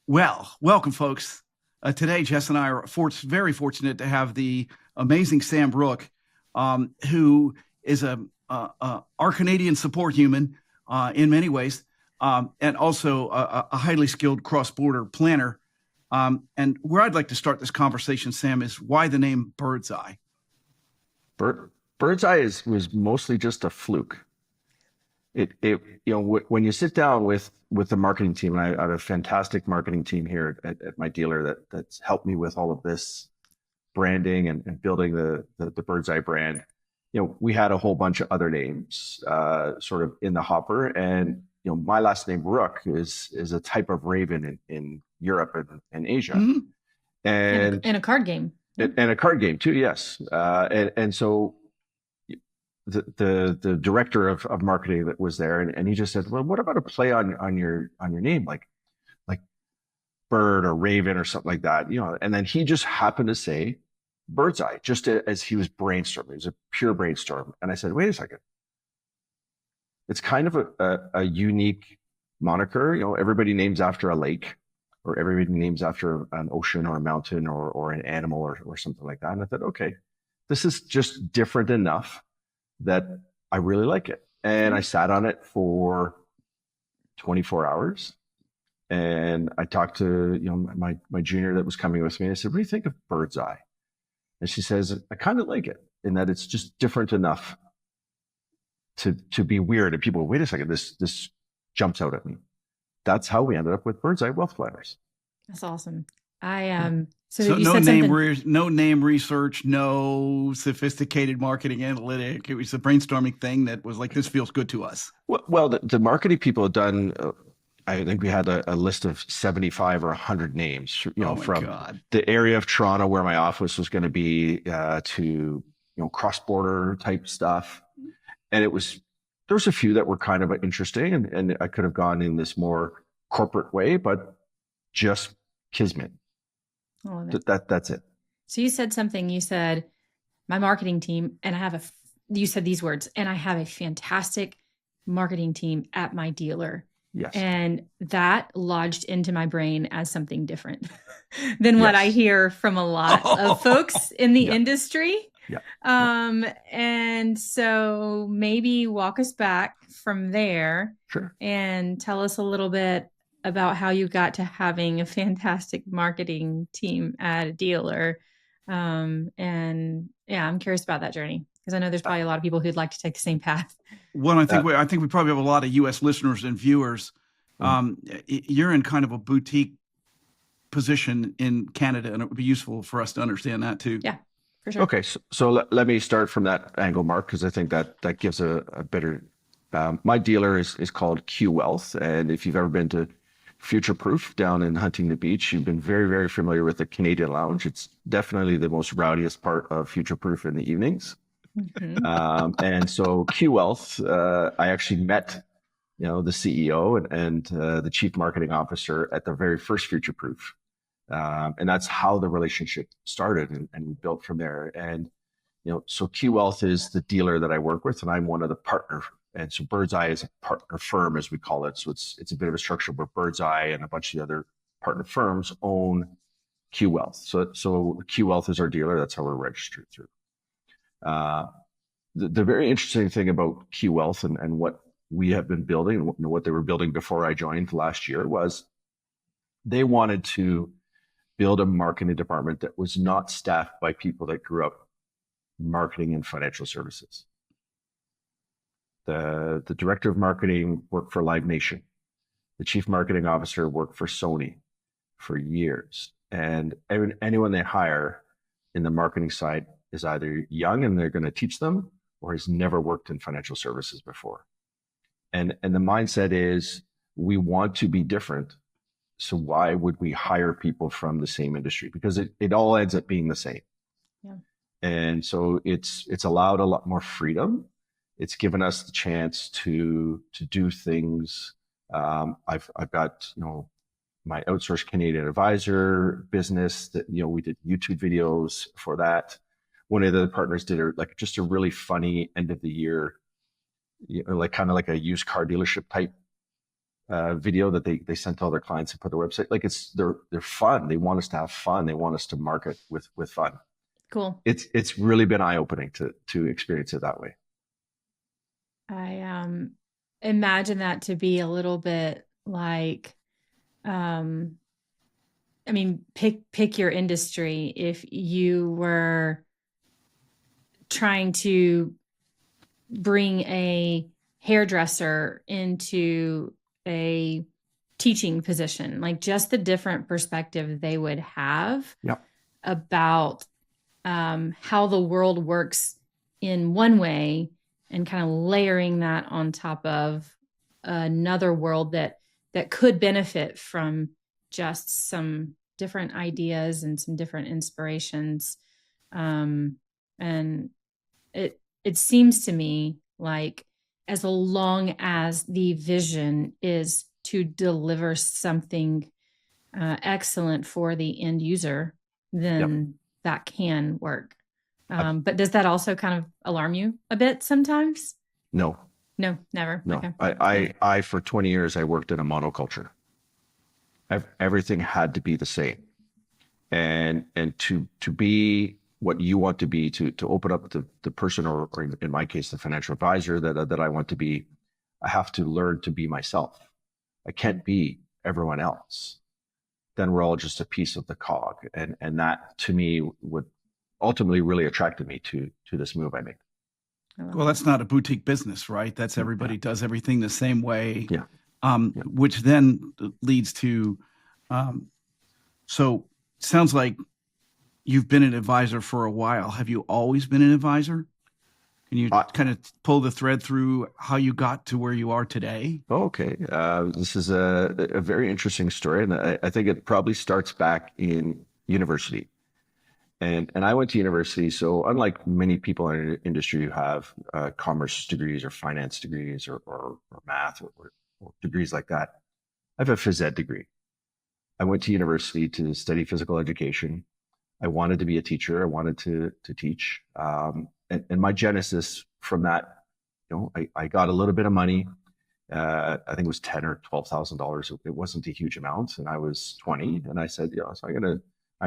Well, welcome, folks. Today, Jess and I are very fortunate to have the amazing Sam Rook, who is our Canadian support human in many ways, and also a highly skilled cross-border planner. And where I'd like to start this conversation, Sam, is why the name Bird's Eye? Bird, Bird's Eye was mostly just a fluke. When you sit down with the marketing team, and I have a fantastic marketing team here at my dealer that's helped me with all of this branding and building the Bird's Eye brand. We had a whole bunch of other names sort of in the hopper, and my last name Rook is a type of raven in Europe and Asia, Mhm. And a card game. and a card game too. Yes, and so the director of marketing that was there, and he just said, well, what about a play on your name, like bird or raven or something like that, and then he just happened to say Bird's Eye, just as he was brainstorming. It was a pure brainstorm, and I said, wait a second, it's kind of a unique moniker. Everybody names after a lake, or everybody names after an ocean or a mountain or an animal or something like that. And I thought, okay, this is just different enough that I really like it. And I sat on it for 24 hours. And I talked to my junior that was coming with me. I said, what do you think of Bird's Eye? And she says, I kind of like it in that it's just different enough to be weird. And people, wait a second, this jumps out at me. That's how we ended up with Bird's Eye Wealth Planners. That's awesome. I so So you no said name, something. no name research, no sophisticated marketing analytic. It was a brainstorming thing that was like, this feels good to us. Well, the marketing people had done. I think we had a list of 75 or 100 names, Oh my from God. the area of Toronto where my office was going to be to cross-border type stuff, and there was a few that were kind of interesting, and I could have gone in this more corporate way, but just kismet. I love it. That's it. So you said something. You said my marketing team, and I have you said these words, and I have a fantastic marketing team at my dealer. Yes. And that lodged into my brain as something different than what I Yes. hear from a lot of folks in the Yeah. industry. Yeah. And so maybe walk us back from there Sure. and tell us a little bit about how you got to having a fantastic marketing team at a dealer. And yeah, I'm curious about that journey because I know there's probably a lot of people who'd like to take the same path. Well, I think we probably have a lot of U.S. listeners and viewers. You're in kind of a boutique position in Canada, and it would be useful for us to understand that too. Yeah, for sure. Okay, so let me start from that angle, Mark, because I think that gives a better. My dealer is called Q Wealth, and if you've ever been to Future Proof down in Huntington Beach, you've been very, very familiar with the Canadian Lounge. It's definitely the most rowdiest part of Future Proof in the evenings. And so Q Wealth, I actually met, the CEO and the chief marketing officer at the very first Future Proof. And that's how the relationship started, and we built from there. And, so Q Wealth is the dealer that I work with, and I'm one of the partner. And so Bird's Eye is a partner firm, as we call it. So it's a bit of a structure where Bird's Eye and a bunch of the other partner firms own Q Wealth. So Q Wealth is our dealer. That's how we're registered through. The very interesting thing about Q Wealth and what we have been building, and what they were building before I joined last year, was they wanted to build a marketing department that was not staffed by people that grew up marketing in financial services. The director of marketing worked for Live Nation. The chief marketing officer worked for Sony for years. And anyone they hire in the marketing side is either young and they're going to teach them, or has never worked in financial services before. And the mindset is, we want to be different. So why would we hire people from the same industry? Because it all ends up being the same. Yeah. And so it's allowed a lot more freedom. It's given us the chance to do things. I've got, my outsourced Canadian advisor business that, we did YouTube videos for that. One of the partners did just a really funny end of the year, kind of like a used car dealership type video that they sent to all their clients and put their website. Like they're fun. They want us to have fun. They want us to market with fun. Cool. It's really been eye-opening to experience it that way. I imagine that to be a little bit like, I mean, pick your industry. If you were trying to bring a hairdresser into a teaching position, like just the different perspective they would have Yep. about how the world works in one way, and kind of layering that on top of another world that could benefit from just some different ideas and some different inspirations. And it seems to me like, as long as the vision is to deliver something excellent for the end user, then that can work. But does that also kind of alarm you a bit sometimes? No, never. no. Okay. I for 20 years, I worked in a monoculture. Everything had to be the same. And to be what you want to be, to open up the person, or in my case, the financial advisor that I want to be, I have to learn to be myself. I can't be everyone else. Then we're all just a piece of the cog. And that to me would ultimately really attracted me to this move I made. Well, that's not a boutique business, right? That's everybody does everything the same way. Yeah. Which then leads to, so sounds like you've been an advisor for a while. Have you always been an advisor? Can you kind of pull the thread through how you got to where you are today? Okay. This is a very interesting story. And I think it probably starts back in university. And I went to university. So unlike many people in our industry who have commerce degrees or finance degrees or math or degrees like that, I have a phys ed degree. I went to university to study physical education. I wanted to be a teacher. I wanted to teach. And my genesis from that, I got a little bit of money. I think it was $10,000 or $12,000. It wasn't a huge amount, and I was 20. And I said, so I'm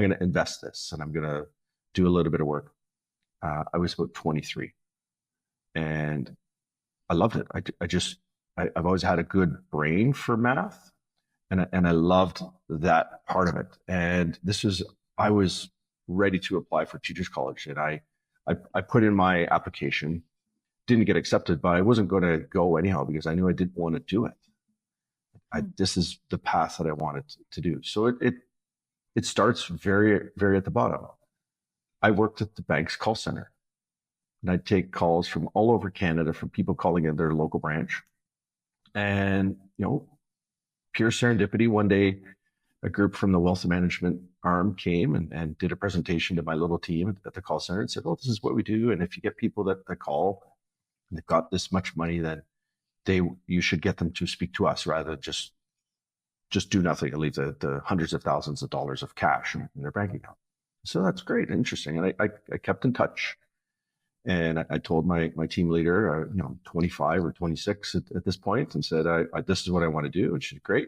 gonna invest this, and I'm gonna do a little bit of work. I was about 23, and I loved it. I've always had a good brain for math, and I loved that part of it. And I was ready to apply for teachers college, and I put in my application, didn't get accepted, but I wasn't going to go anyhow because I knew I didn't want to do it. This is the path that I wanted to do. So it starts very, very at the bottom. I worked at the bank's call center, and I'd take calls from all over Canada from people calling in their local branch. And, pure serendipity, one day, a group from the wealth management arm came and did a presentation to my little team at the call center and said, this is what we do. And if you get people that call and they've got this much money, then you should get them to speak to us rather than just do nothing and leave the hundreds of thousands of dollars of cash in their bank account. So that's great, interesting. And I kept in touch. And I told my team leader, 25 or 26 at this point, and said, this is what I want to do. And she said, great.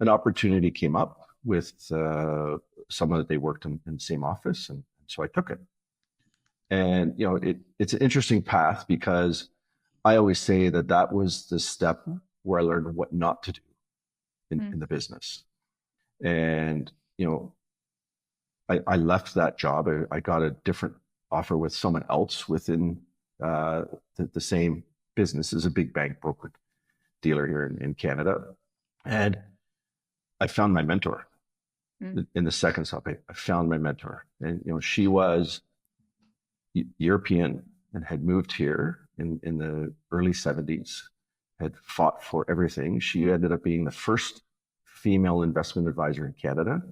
An opportunity came up with someone that they worked in the same office. And so I took it. And, it's an interesting path because I always say that was the step where I learned what not to do in the business. And, I left that job. I got a different offer with someone else within the same business as a big bank broker dealer here in Canada. And I found my mentor in the second stop. I found my mentor, and she was European and had moved here in the early 70s, had fought for everything. She ended up being the first female investment advisor in Canada.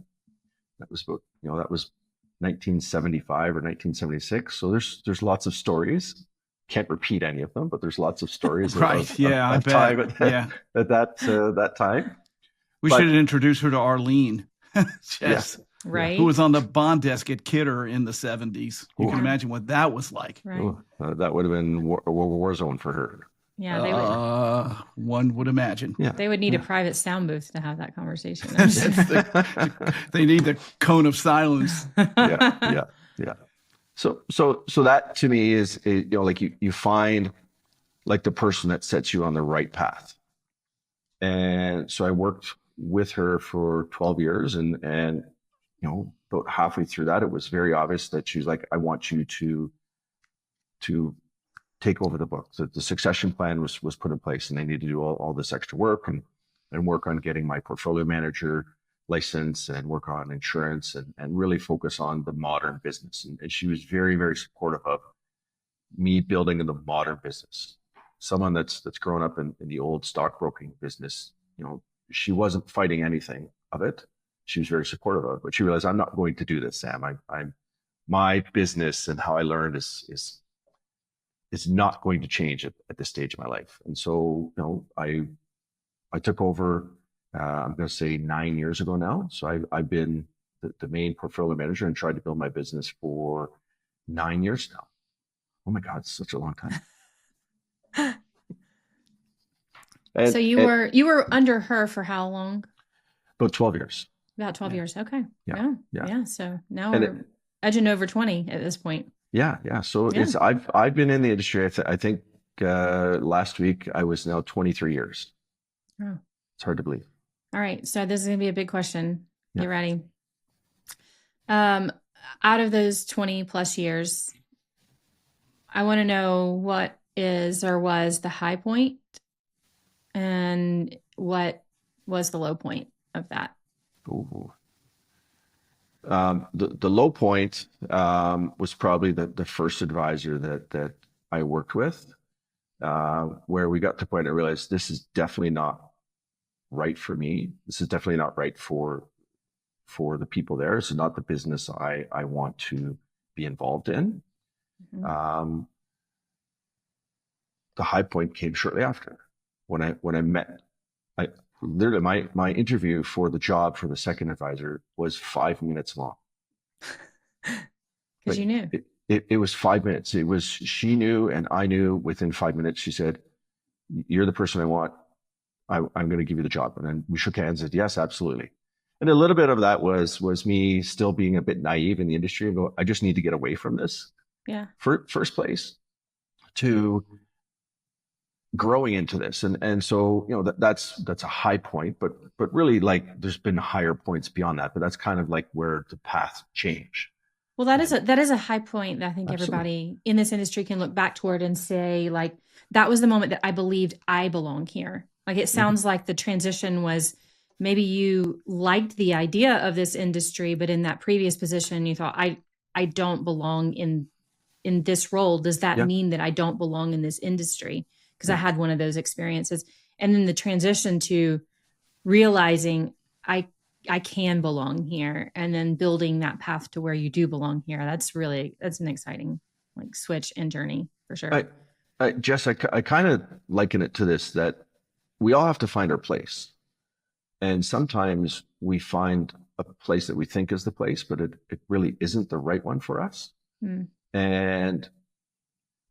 That was about, that was 1975 or 1976. So there's lots of stories. Can't repeat any of them, but there's lots of stories. Right. I bet. At that time. We should introduce her to Arlene. Jess, right? Who was on the bond desk at Kidder in the 70s. You can imagine what that was like. Right. That would have been a war zone for her. Yeah, they would. One would imagine. Yeah. They would need a Yeah. private sound booth to have that conversation. I'm sure. They need the cone of silence. Yeah. So that to me is, like you find like the person that sets you on the right path. And so I worked with her for 12 years and about halfway through that, it was very obvious that she's like, I want you to take over the book. The succession plan was put in place, and they need to do all this extra work and work on getting my portfolio manager license and work on insurance and really focus on the modern business. And she was very, very supportive of me building in the modern business. Someone that's grown up in the old stockbroking business, she wasn't fighting anything of it. She was very supportive of it, but she realized, I'm not going to do this, Sam. I'm my business and how I learned is not going to change at this stage of my life. And so, I took over, I'm going to say 9 years ago now. So I've been the main portfolio manager and tried to build my business for 9 years now. Oh my God, it's such a long time. So you were under her for how long? About 12 years. About 12 years. Okay. Yeah. So now we're edging over 20 at this point. Yeah. So I've been in the industry. I think last week I was now 23 years. Oh. It's hard to believe. All right. So this is going to be a big question. Yeah. You ready? Out of those 20 plus years, I want to know what is or was the high point and what was the low point of that. Ooh. The low point was probably the first advisor that I worked with, where we got to the point I realized this is definitely not right for me. This is definitely not right for the people there. This is not the business I want to be involved in. Mm-hmm. The high point came shortly after when I met. Literally, my interview for the job for the second advisor was 5 minutes long. Because you knew. It was 5 minutes. It was, she knew and I knew within 5 minutes. She said, you're the person I want. I'm going to give you the job. And then we shook hands and said, yes, absolutely. And a little bit of that was me still being a bit naive in the industry and go, I just need to get away from this. Yeah. First place to growing into this. And so, that's a high point, but really like there's been higher points beyond that, but that's kind of like where the path changed. Well, that is a high point that I think everybody in this industry can look back toward and say, like, that was the moment that I believed I belong here. Like, it sounds like the transition was maybe you liked the idea of this industry, but in that previous position, you thought, I don't belong in this role. Does that mean that I don't belong in this industry? Because I had one of those experiences. And then the transition to realizing I can belong here, and then building that path to where you do belong here. That's an exciting like switch and journey for sure. Jess, I kind of liken it to this, that we all have to find our place. And sometimes we find a place that we think is the place, but it really isn't the right one for us. And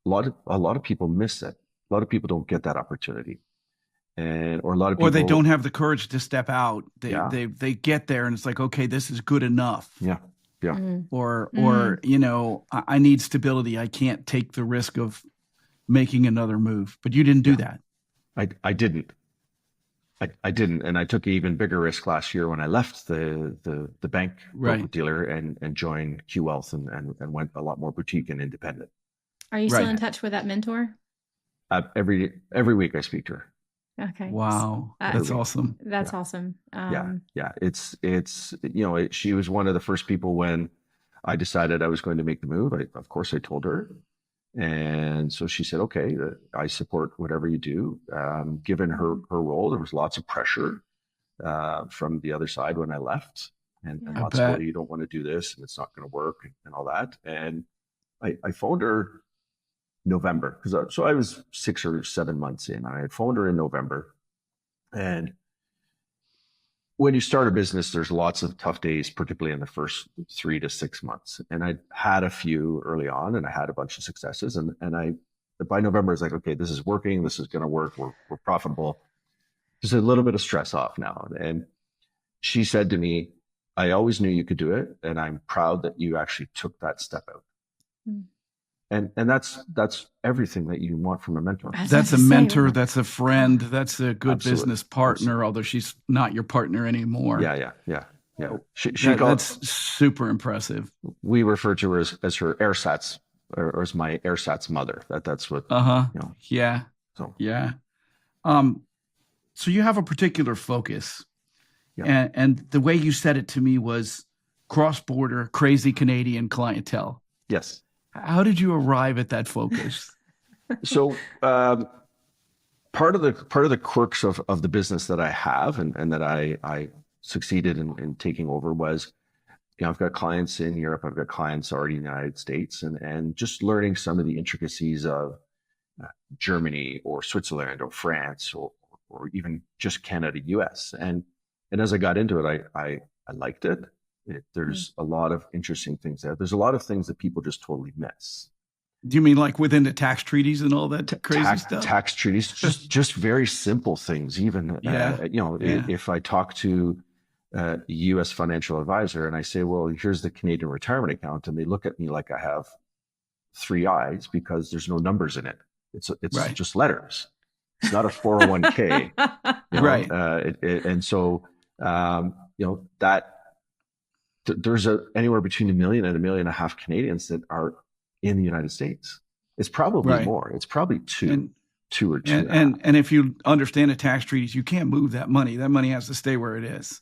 a lot of people miss it. A lot of people don't get that opportunity. Or a lot of people, or they don't have the courage to step out. They get there and it's like, okay, this is good enough. Yeah. Or I need stability. I can't take the risk of making another move. But you didn't do that. I didn't. I didn't, and I took an even bigger risk last year when I left the bank dealer and joined Q Wealth and went a lot more boutique and independent. Are you still in touch with that mentor? Every week I speak to her. Okay. Wow, that's awesome. That's awesome. Yeah. It's she was one of the first people when I decided I was going to make the move. Of course, I told her, and so she said, "Okay, I support whatever you do." Given her role, there was lots of pressure from the other side when I left, and lots of, well, you don't want to do this, and it's not going to work, and all that. And I phoned her November, because I was 6 or 7 months in. I had phoned her in November, and when you start a business, there's lots of tough days, particularly in the first 3 to 6 months. And I had a few early on, and I had a bunch of successes, and I by November, it's like, okay, this is working. This is going to work. We're profitable. Just a little bit of stress off now. And she said to me, I always knew you could do it. And I'm proud that you actually took that step out. Mm. And that's everything that you want from a mentor. That's a mentor. That's a friend. That's a good Absolutely. business partner, Absolutely. although she's not your partner anymore. Yeah. That's super impressive. We refer to her as her airsats, or as my airsats mother. That's what, Yeah. So, yeah. So you have a particular focus, yeah. and the way you said it to me was cross-border, crazy Canadian clientele. Yes. How did you arrive at that focus? So part of the quirks of the business that I have and that I succeeded in taking over was, I've got clients in Europe, I've got clients already in the United States, and just learning some of the intricacies of Germany or Switzerland or France or even just Canada, US. And as I got into it, I liked it. There's a lot of interesting things there. There's a lot of things that people just totally miss. Do you mean like within the tax treaties and all that crazy stuff? Tax treaties, just very simple things. Even if I talk to a U.S. financial advisor and I say, "Well, here's the Canadian retirement account," and they look at me like I have three eyes because there's no numbers in it. It's right. just letters. It's not a 401k, right? And so that. There's anywhere between 1 million and 1.5 million Canadians that are in the United States. It's probably more. It's probably two or two. And if you understand the tax treaties, you can't move that money. That money has to stay where it is.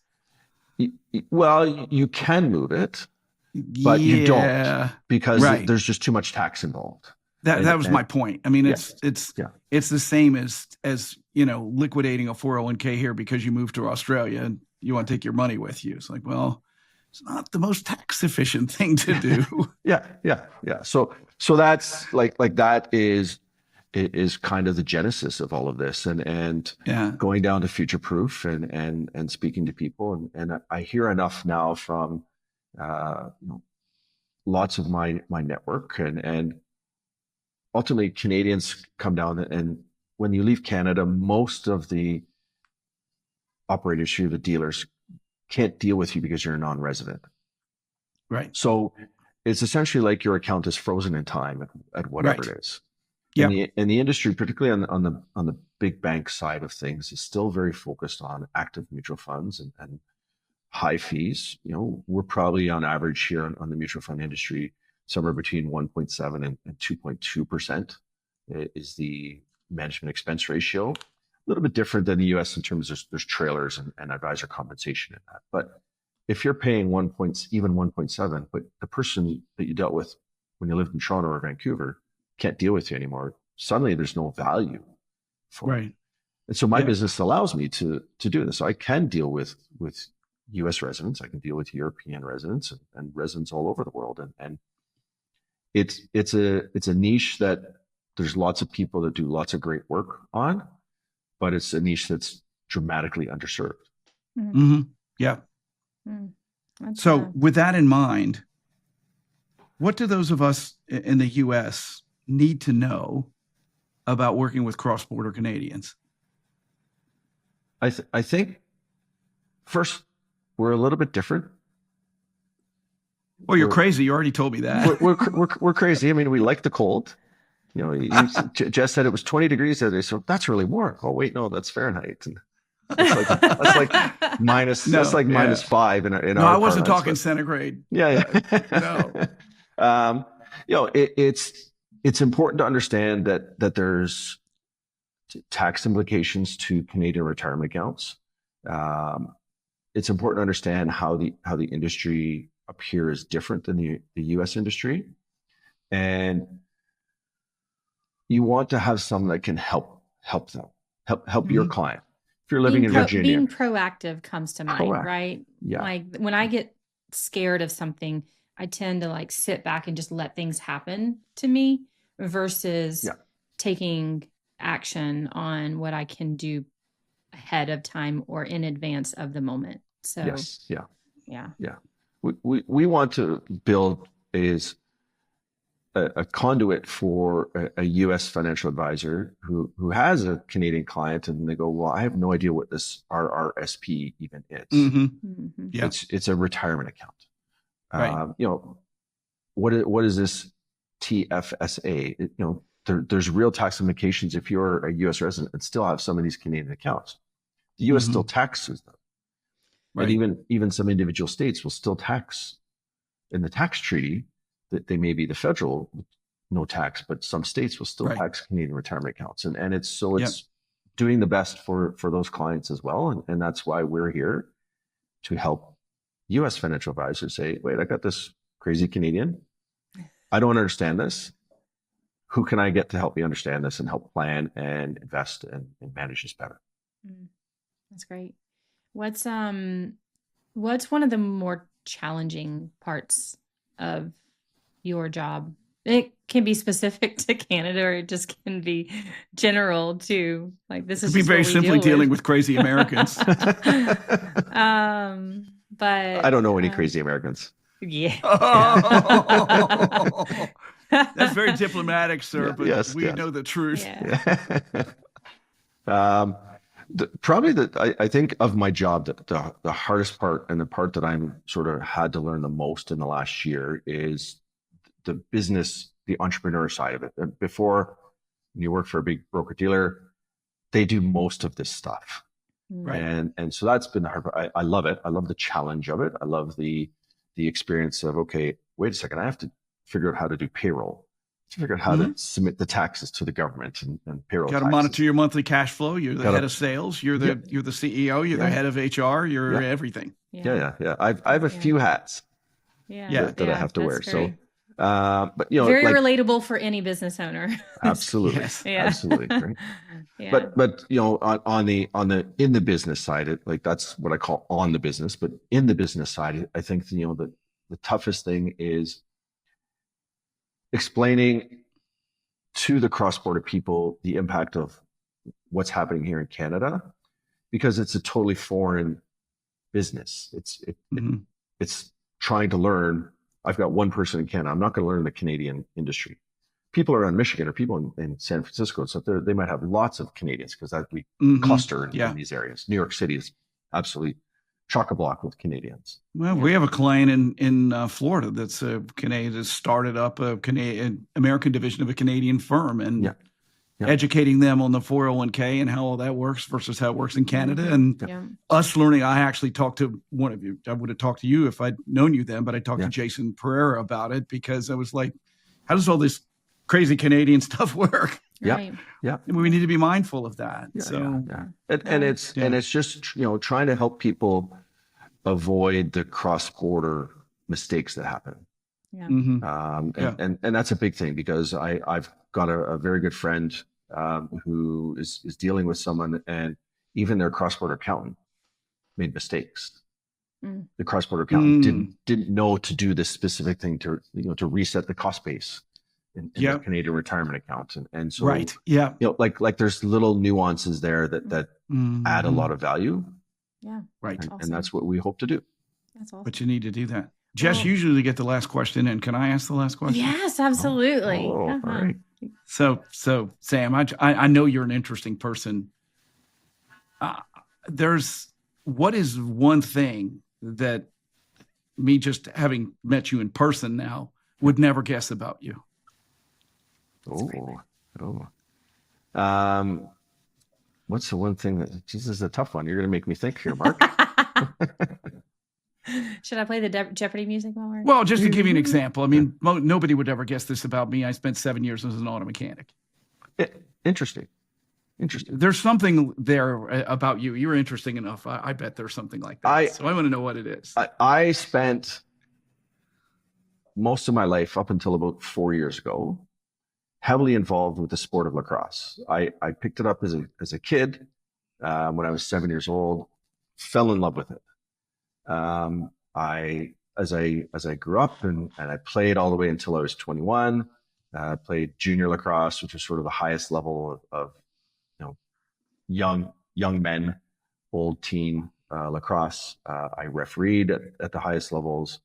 Well, you can move it, but you don't, because there's just too much tax involved. That was my point. I mean, it's the same as liquidating a 401k here because you moved to Australia and you want to take your money with you. It's like, well, it's not the most tax efficient thing to do. Yeah. So that's like that is kind of the genesis of all of this, and going down to future proof and speaking to people, and I hear enough now from lots of my network, and ultimately Canadians come down, and when you leave Canada, most of the operators here, the dealers, can't deal with you because you're a non-resident. Right. So it's essentially like your account is frozen in time at whatever it is. Yeah. And the industry, particularly on the big bank side of things, is still very focused on active mutual funds and high fees. We're probably on average here on the mutual fund industry, somewhere between 1.7 and 2.2% is the management expense ratio. A little bit different than the US in terms of there's trailers and advisor compensation in that. But if you're paying even 1.7, but the person that you dealt with when you lived in Toronto or Vancouver can't deal with you anymore, suddenly there's no value for it. And so my business allows me to do this. So I can deal with US residents, I can deal with European residents and residents all over the world. And it's a niche that there's lots of people that do lots of great work on, but it's a niche that's dramatically underserved. Mm-hmm. Yeah. So with that in mind, what do those of us in the U.S. need to know about working with cross-border Canadians? I think first, we're a little bit different. Well, you're crazy. You already told me that. We're crazy. I mean, we like the cold. Jess said it was 20 degrees the other day, so that's really warm. Oh wait, no, that's Fahrenheit. And that's like minus. That's like minus 5 in our. No, I wasn't talking centigrade. Yeah. No. It's important to understand that there's tax implications to Canadian retirement accounts. It's important to understand how the industry up here is different than the U.S. industry, and you want to have someone that can help them, help your client. If you're living in Virginia, being proactive comes to mind, right? Yeah. Like when I get scared of something, I tend to like sit back and just let things happen to me versus taking action on what I can do ahead of time or in advance of the moment. So we want to build is a conduit for a U.S. financial advisor who has a Canadian client, and they go, well, I have no idea what this RRSP even is. Mm-hmm. Yeah. It's a retirement account. Right. What is this TFSA? There's real tax implications if you're a U.S. resident and still have some of these Canadian accounts. The U.S. still taxes them. Right. And even some individual states will still tax in the tax treaty that they may be the federal no tax, but some states will still tax Canadian retirement accounts. And it's doing the best for those clients as well. And that's why we're here to help US financial advisors say, wait, I got this crazy Canadian. I don't understand this. Who can I get to help me understand this and help plan and invest and manage this better? That's great. What's one of the more challenging parts of your job? It can be specific to Canada, or it just can be general too. Like this is be very simply dealing with crazy Americans. But I don't know any crazy Americans. Yeah. That's very diplomatic, sir, but yes, we know the truth. I think of my job, the hardest part and the part that I'm sort of had to learn the most in the last year is the business, the entrepreneur side of it. Before, when you work for a big broker dealer, they do most of this stuff. Right. And so that's been the hard part. I love it. I love the challenge of it. I love the experience of, okay, wait a second, I have to figure out how to do payroll, to figure out how to submit the taxes to the government and payroll. Got to monitor your monthly cash flow. You're the head of sales. You're the CEO. You're the head of HR. You're everything. Yeah. I have a few hats. That I have to wear. Great. So, but very relatable for any business owner. Absolutely. Yes. Absolutely. Right? But on the in the business side, that's what I call on the business. But in the business side, I think the toughest thing is explaining to the cross-border people the impact of what's happening here in Canada, because it's a totally foreign business. It's trying to learn. I've got one person in Canada. I'm not going to learn the Canadian industry. People around Michigan or people in San Francisco, so they might have lots of Canadians because we cluster in these areas. New York City is absolutely chock-a-block with Canadians. Well, we have a client in Florida that's a Canadian, that started up a Canadian American division of a Canadian firm, and educating them on the 401k and how all that works versus how it works in Canada. And us learning, I actually talked to one of you. I would have talked to you if I'd known you then, but I talked to Jason Pereira about it because I was like, how does all this crazy Canadian stuff work? Right. And we need to be mindful of that. And it's just, trying to help people avoid the cross-border mistakes that happen. And that's a big thing, because I've got a very good friend who is dealing with someone, and even their cross-border accountant made mistakes. The cross-border accountant didn't know to do this specific thing to reset the cost base in the Canadian retirement account. And so, like there's little nuances there that add a lot of value. And that's what we hope to do. That's awesome. But you need to do that. Jess, usually get the last question, and can I ask the last question? Yes, absolutely. All right. So Sam, I know you're an interesting person. What is one thing that me just having met you in person now would never guess about you? What's the one thing this is a tough one. You're going to make me think here, Mark. Should I play the Jeopardy music while we're... Well, just to give you an example, I mean, nobody would ever guess this about me. I spent 7 years as an auto mechanic. Interesting. There's something there about you. You're interesting enough. I bet there's something like that. So I want to know what it is. I spent most of my life up until about 4 years ago heavily involved with the sport of lacrosse. I picked it up as a kid when I was 7 years old, fell in love with it. As I grew up and I played all the way until I was 21, played junior lacrosse, which was sort of the highest level of young men, old teen lacrosse. I refereed at the highest levels.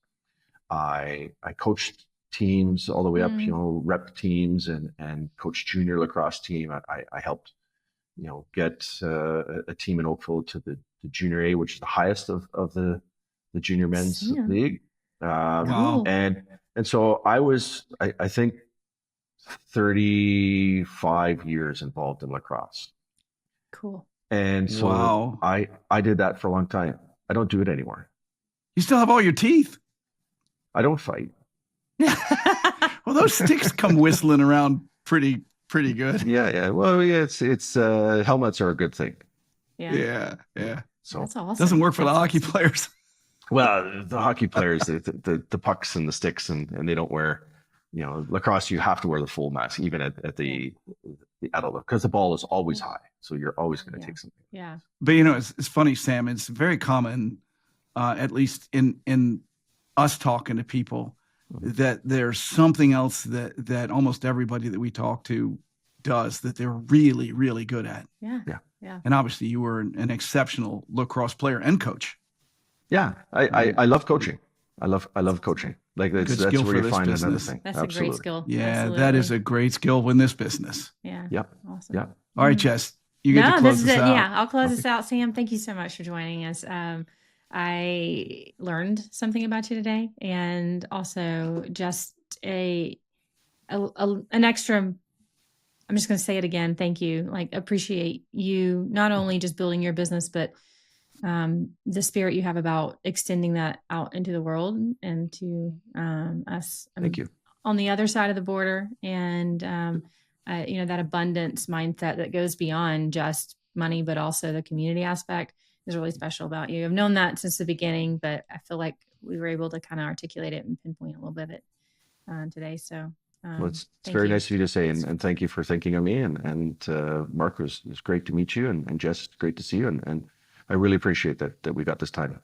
I coached teams all the way up, rep teams and coach junior lacrosse team. I helped, get a team in Oakville to the junior A, which is the highest of the junior men's league. Wow. And so I was, I think 35 years involved in lacrosse. Cool. And so Wow. I did that for a long time. I don't do it anymore. You still have all your teeth. I don't fight. Well, those sticks come whistling around pretty good. Yeah. Well, yeah, it's helmets are a good thing. Yeah. So That's awesome. Doesn't work for the That's hockey awesome. players. well, the hockey players, the pucks and the sticks, and they don't wear, lacrosse. You have to wear the full mask, even at the adult, because the ball is always high, so you're always going to take something. Yeah. But it's funny, Sam. It's very common, at least in us talking to people, that there's something else that almost everybody that we talk to does that they're really, really good at. Yeah. And obviously, you were an exceptional lacrosse player and coach. Yeah, I love coaching. I love coaching. Like that's skill where for you this find another business. thing. That's Absolutely. a great skill. Yeah, Absolutely. that is a great skill in this business. Yeah. Yep. Awesome. Yeah. All right, Jess, you get to close this out. Yeah, I'll close this out. Sam, thank you so much for joining us. I learned something about you today, and also just an extra. I'm just going to say it again. Thank you. Appreciate you not only just building your business, but the spirit you have about extending that out into the world and to us. Thank you. On the other side of the border, and that abundance mindset that goes beyond just money, but also the community aspect is really special about you. I've known that since the beginning, but I feel like we were able to kind of articulate it and pinpoint a little bit of it today. So, well, it's very nice of you to say, and thank you for thinking of me. And Mark, it was great to meet you, and Jess, it's great to see you, and I really appreciate that we got this time.